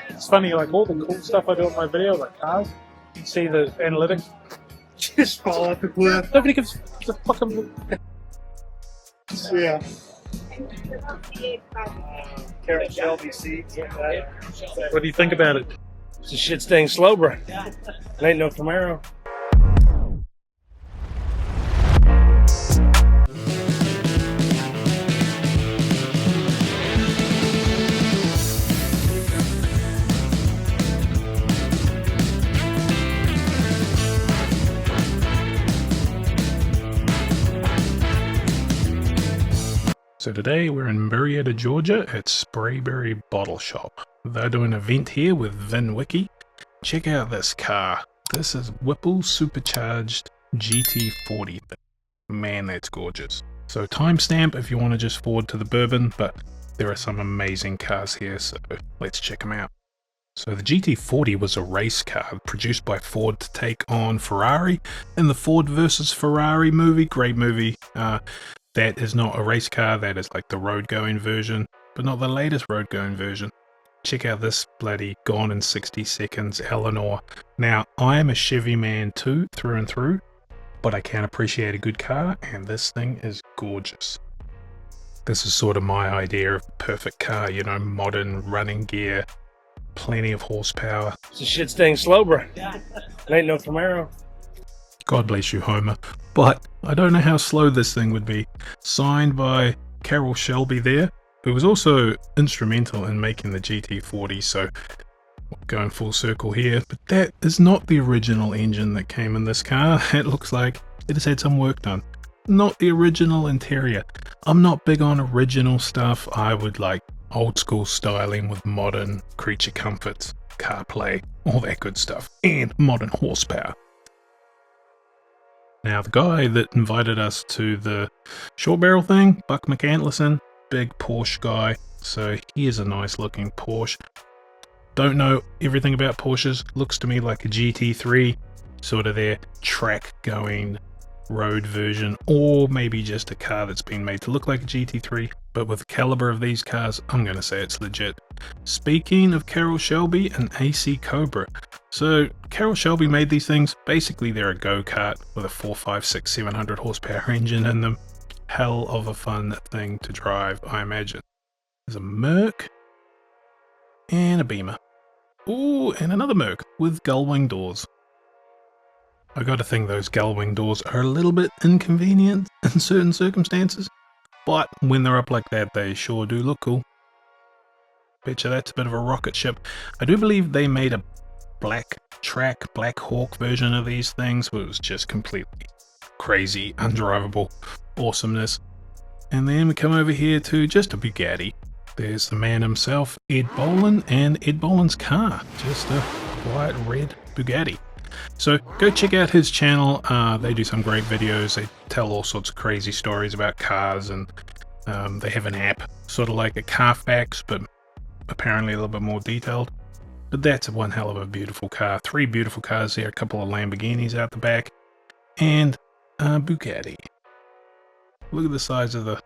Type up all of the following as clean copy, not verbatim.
It's funny, like all the cool stuff I do on my video, like cars, you see the analytics just fall off the cliff. Nobody gives a fucking. Yeah. Carol Shelby seats. What do you think about it? It's a shit staying slow, bro. It ain't no Camaro. So today we're in Marietta, Georgia at Sprayberry Bottle Shop. They're doing an event here with VinWiki. Check out this car. This is Whipple Supercharged GT40. Man, that's gorgeous. So timestamp if you want to just forward to the Bourbon, but there are some amazing cars here, so let's check them out. So the GT40 was a race car produced by Ford to take on Ferrari in the Ford versus Ferrari movie. Great movie. That is not a race car, that is like the road-going version, but not the latest road-going version. Check out this bloody Gone in 60 Seconds Eleanor. Now, I am a Chevy man too, through and through, but I can appreciate a good car, and this thing is gorgeous. This is sort of my idea of perfect car, you know, modern, running gear, plenty of horsepower. It's a shit staying slow, bro. It ain't no Camaro. God bless you, Homer. But I don't know how slow this thing would be. Signed by Carol Shelby there, who was also instrumental in making the GT40, so going full circle here. But that is not the original engine that came in this car. It looks like it has had some work done. Not the original interior. I'm not big on original stuff. I would like old school styling with modern creature comforts, CarPlay, all that good stuff, and modern horsepower. Now, the guy that invited us to the short barrel thing, Buck McAntlison, big Porsche guy, so he is a nice looking Porsche. Don't know everything about Porsches, looks to me like a GT3, sort of their track going road version, or maybe just a car that's been made to look like a GT3, but with the caliber of these cars, I'm going to say it's legit. Speaking of Carol Shelby, an AC Cobra. So Carol Shelby made these things. Basically they're a go-kart with a 456 700 horsepower engine in them. Hell of a fun thing to drive, I imagine. There's a Merc and a Beamer. Ooh, and another Merc with gull-wing doors. I gotta think those gull-wing doors are a little bit inconvenient in certain circumstances, but when they're up like that, they sure do look cool. Betcha that's a bit of a rocket ship. I do believe they made a Black Hawk version of these things, but it was just completely crazy, undrivable awesomeness. And then we come over here to just a Bugatti. There's the man himself, Ed Bolian, and Ed Bolian's car, just a quiet red Bugatti. So go check out his channel. They do some great videos. They tell all sorts of crazy stories about cars, and they have an app, sort of like a Carfax, but apparently a little bit more detailed. But that's one hell of a beautiful car. 3 beautiful cars there, a couple of Lamborghinis out the back, and a Bugatti. Look at the size of the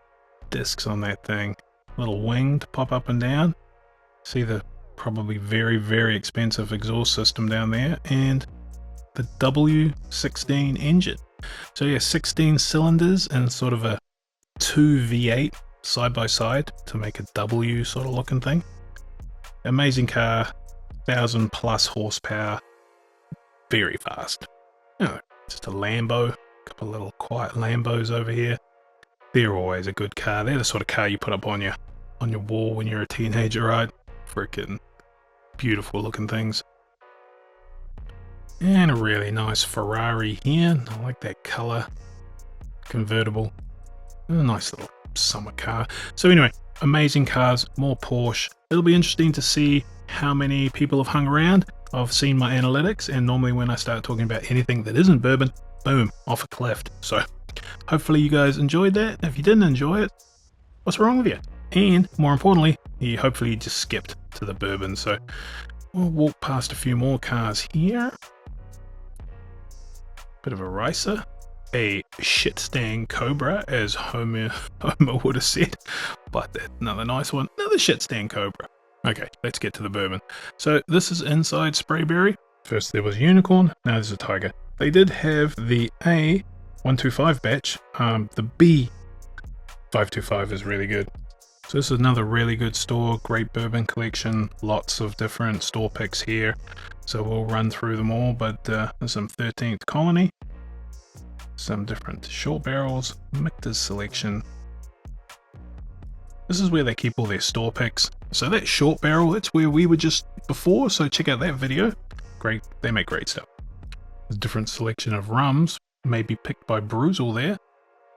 discs on that thing. Little wing to pop up and down. See the probably very, very expensive exhaust system down there, and the W16 engine. So yeah, 16 cylinders and sort of a 2 V8 side by side to make a W sort of looking thing. Amazing car, 1,000 plus horsepower, very fast. You know, just a Lambo, a couple of little quiet Lambos over here. They're always a good car. They're the sort of car you put up on your wall when you're a teenager, right? Freaking beautiful looking things. And a really nice Ferrari here. I like that color. Convertible. A nice little summer car. So anyway, amazing cars, more Porsche. It'll be interesting to see how many people have hung around. I've seen my analytics, and normally when I start talking about anything that isn't bourbon, boom, off a cliff. So hopefully you guys enjoyed that. If you didn't enjoy it, what's wrong with you? And more importantly, hopefully you just skipped to the bourbon. So we'll walk past a few more cars here. Bit of a racer. A shit-stang Cobra, as Homer would have said. But another nice one. Another shit-stang Cobra. Okay, let's get to the bourbon. So this is inside Sprayberry. First there was Unicorn, now there's a Tiger. They did have the A125 batch. The B525 is really good. So this is another really good store, great bourbon collection, lots of different store picks here. So we'll run through them all, but there's some 13th Colony, some different short barrels, Michter's selection. This is where they keep all their store picks. So that short barrel, that's where we were just before, so check out that video. Great, they make great stuff. There's a different selection of rums, maybe picked by Bruzel there,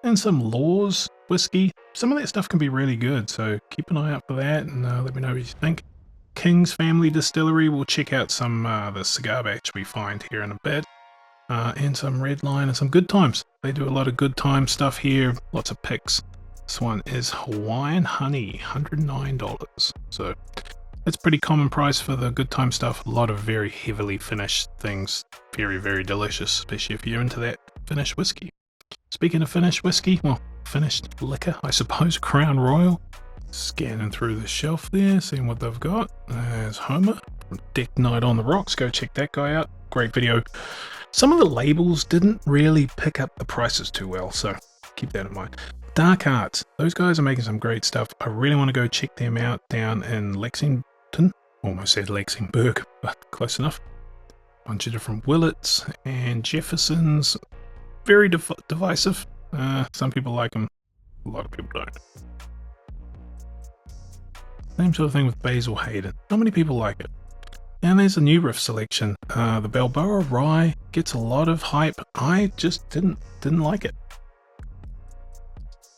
and some Laws whiskey. Some of that stuff can be really good, so keep an eye out for that, and let me know what you think. King's Family Distillery, we'll check out some the cigar batch we find here in a bit, and some Red Line and some Good Times. They do a lot of Good Time stuff here, lots of picks. This one is Hawaiian Honey, $109. So it's pretty common price for the Good Time stuff. A lot of very heavily finished things. Very, very delicious, especially if you're into that finished whiskey. Speaking of finished whiskey, well, finished liquor, I suppose, Crown Royal. Scanning through the shelf there, seeing what they've got. There's Homer from Deck Night on the Rocks. Go check that guy out. Great video. Some of the labels didn't really pick up the prices too well, so keep that in mind. Dark Arts, those guys are making some great stuff. I really want to go check them out down in Lexington. Almost said Lexingburg, but close enough. Bunch of different Willets and Jeffersons. Very divisive. Some people like them, a lot of people don't. Same sort of thing with Basil Hayden. Not many people like it. And there's a new riff selection. The Balboa Rye gets a lot of hype. I just didn't like it.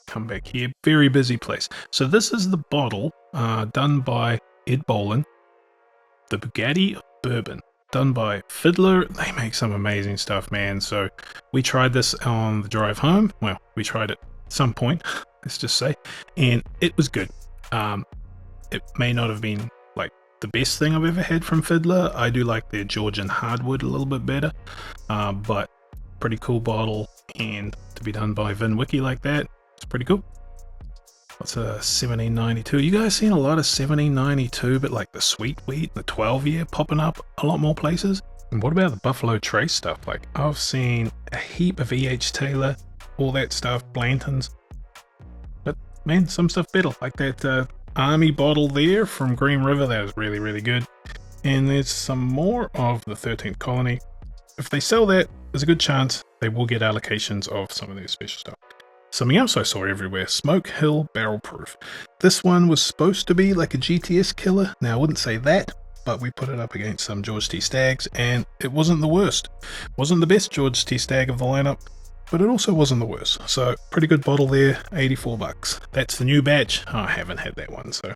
Come back here, very busy place. So this is the bottle done by Ed Bolian, the Bugatti of Bourbon, done by Fiddler. They make some amazing stuff, man. So we tried this on the drive home. Well, we tried it at some point, let's just say, and it was good. It may not have been like the best thing I've ever had from Fiddler. I do like their Georgian hardwood a little bit better, but pretty cool bottle, and to be done by VinWiki like that, it's pretty cool. What's a 1792? You guys seen a lot of 1792, but like the sweet wheat, the 12-year popping up a lot more places? And what about the Buffalo Trace stuff? Like I've seen a heap of E.H. Taylor, all that stuff, Blanton's. But man, some stuff better, like that Army bottle there from Green River. That was really, really good. And there's some more of the 13th Colony. If they sell that, there's a good chance they will get allocations of some of their special stuff. Something else I saw everywhere, Smoke Hill Barrel Proof. This one was supposed to be like a GTS killer. Now I wouldn't say that, but we put it up against some George T. Staggs, and it wasn't the worst. Wasn't the best George T. Stagg of the lineup, but it also wasn't the worst. So pretty good bottle there, $84. That's the new batch. Oh, I haven't had that one. So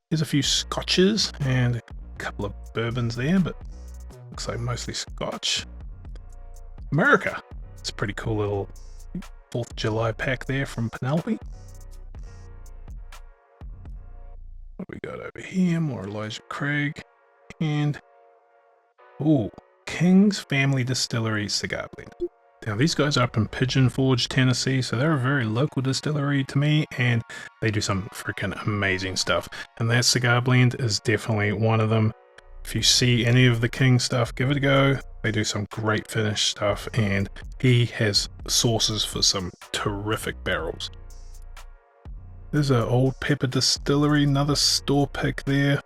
here's a few scotches and a couple of bourbons there, but looks like mostly scotch. America. It's a pretty cool little 4th of July pack there from Penelope. What do we got over here? More Elijah Craig. And, ooh, King's Family Distillery Cigar Blend. Now, these guys are up in Pigeon Forge, Tennessee, so they're a very local distillery to me, and they do some freaking amazing stuff. And that cigar blend is definitely one of them. If you see any of the King stuff, give it a go. They do some great finish stuff, and he has sources for some terrific barrels. There's an Old Pepper Distillery, another store pick there.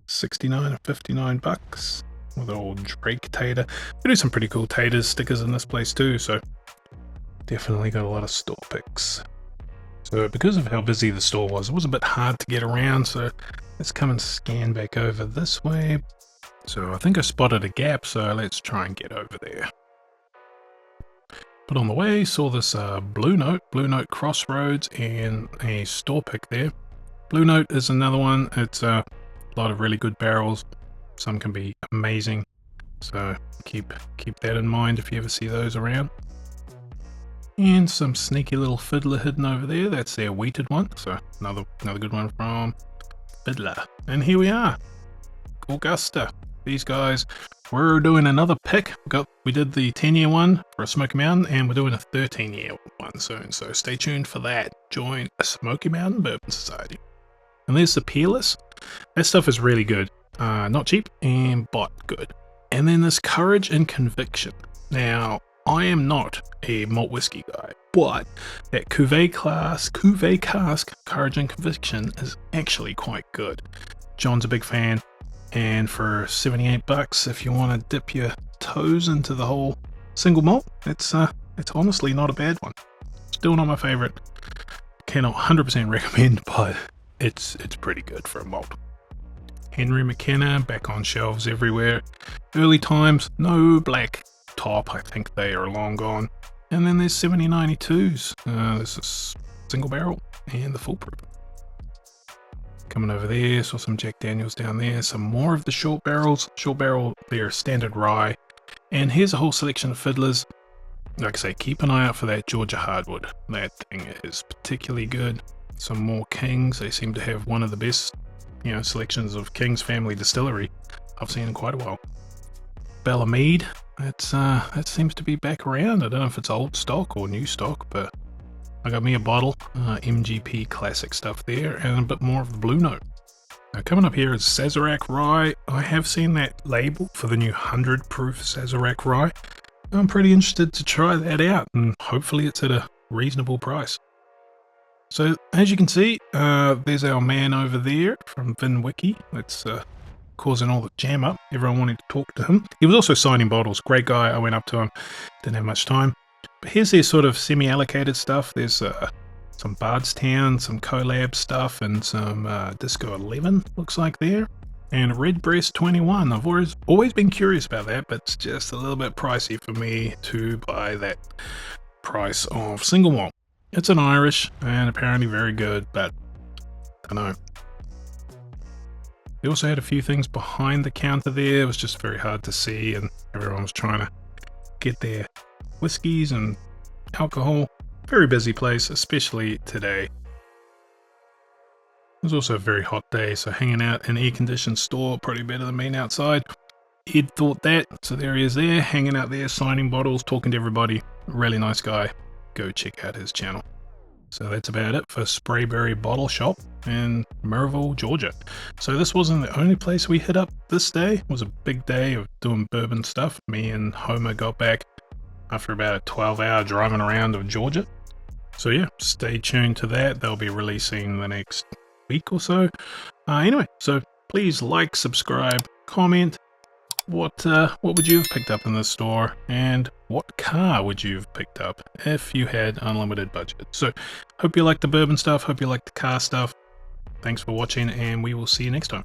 69 and 59 bucks with an old Drake tater. We do some pretty cool taters stickers in this place too, so definitely got a lot of store picks. So because of how busy the store was, it was a bit hard to get around, so let's come and scan back over this way. So I think I spotted a gap, so let's try and get over there. But on the way, saw this Blue Note Crossroads, and a store pick there. Blue Note is another one. It's a lot of really good barrels. Some can be amazing, so keep that in mind if you ever see those around. And some sneaky little Fiddler hidden over there. That's their wheated one, so another good one from Fiddler. And here we are, Augusta. These guys, we're doing another pick. We did the 10-year one for a Smoky Mountain, and we're doing a 13-year one soon, so stay tuned for that. Join a Smoky Mountain Bourbon Society. And there's the Peerless. That stuff is really good. Not cheap, but good. And then there's Courage and Conviction. Now, I am not a malt whiskey guy, but that cuvee cask, Courage and Conviction, is actually quite good. John's a big fan, and for $78, if you want to dip your toes into the whole single malt, it's honestly not a bad one. Still not my favorite. Cannot 100% recommend, but it's pretty good for a malt. Henry McKenna, back on shelves everywhere. Early times, no black top, I think they are long gone. And then there's 7092s. This is single barrel and the foolproof. Coming over there, saw some Jack Daniels down there, some more of the short barrels. Short barrel, their standard rye. And here's a whole selection of Fiddlers. Like I say, keep an eye out for that Georgia hardwood. That thing is particularly good. Some more Kings. They seem to have one of the best, selections of King's family distillery I've seen in quite a while. Bella Mead. That seems to be back around. I don't know if it's old stock or new stock, but I got me a bottle. MGP classic stuff there, and a bit more of the Blue Note. Now coming up here is Sazerac Rye. I have seen that label for the new 100 proof Sazerac Rye. I'm pretty interested to try that out, and hopefully it's at a reasonable price. So as you can see, there's our man over there from VinWiki. That's causing all the jam up. Everyone wanted to talk to him. He was also signing bottles. Great guy. I went up to him. Didn't have much time. But here's their sort of semi-allocated stuff. There's some Bardstown, some collab stuff, and some Disco 11 looks like there. And Redbreast 21. I've always been curious about that, but it's just a little bit pricey for me to buy that price of single malt. It's an Irish, and apparently very good, but I don't know. They also had a few things behind the counter there. It was just very hard to see, and everyone was trying to get their whiskies and alcohol. Very busy place, especially today. It was also a very hot day, so hanging out in an air-conditioned store, probably better than being outside. Ed thought that, so there he is there, hanging out there, signing bottles, talking to everybody. Really nice guy. Go check out his channel. So that's about it for Sprayberry Bottle Shop in Maryville, Georgia. So this wasn't the only place we hit up this day. It was a big day of doing bourbon stuff. Me and Homer got back after about a 12-hour driving around of Georgia. So yeah, stay tuned to that. They'll be releasing the next week or so. Anyway, so please like, subscribe, comment. What would you have picked up in this store, and what car would you have picked up if you had unlimited budget? So hope you like the bourbon stuff, hope you like the car stuff. Thanks for watching, and we will see you next time.